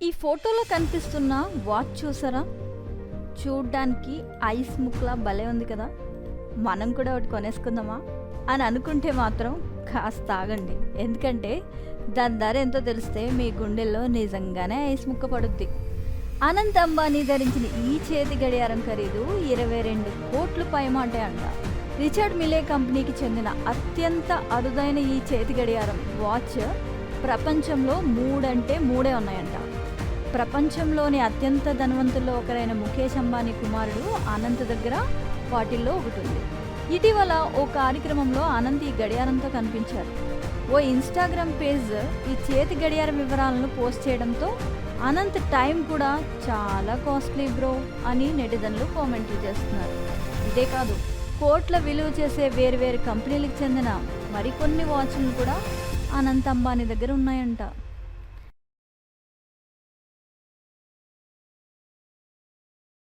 ఈ ఫోటోలో కనిపిస్తున్న వాచ్ చూసారా? చూడ్డానికి ఐస్ ముక్కలా భలే ఉంది కదా! మనం కూడా ఒకటి కొనేసుకుందామా అని అనుకుంటే మాత్రం కాస్త ఆగండి. ఎందుకంటే దాని ధర ఎంతో తెలిస్తే మీ గుండెల్లో నిజంగానే ఐస్ ముక్క పడుద్ది. అనంత్ అంబానీ ధరించిన ఈ చేతి గడియారం ఖరీదు 22 కోట్ల పైమాటే అంట. రిచర్డ్ మిలే కంపెనీకి చెందిన అత్యంత అరుదైన ఈ చేతి గడియారం వాచ్ ప్రపంచంలో 3 అంటే 3 ఉన్నాయంట. ప్రపంచంలోని అత్యంత ధనవంతుల్లో ఒకరైన ముఖేష్ అంబానీ కుమారుడు అనంత్ దగ్గర వాటిల్లో ఒకటి ఉంది. ఇటీవల ఓ కార్యక్రమంలో అనంత్ ఈ గడియారంతో కనిపించారు. ఓ ఇన్స్టాగ్రామ్ పేజ్ ఈ చేతి గడియారం వివరాలను పోస్ట్ చేయడంతో అనంత్ టైం కూడా చాలా కాస్ట్లీ బ్రో అని నెటిజన్లు కామెంట్లు చేస్తున్నారు. ఇదే కాదు, కోట్ల విలువ చేసే వేరు కంపెనీలకు చెందిన మరికొన్ని వాచ్లు కూడా అనంత్ అంబానీ దగ్గర ఉన్నాయంట.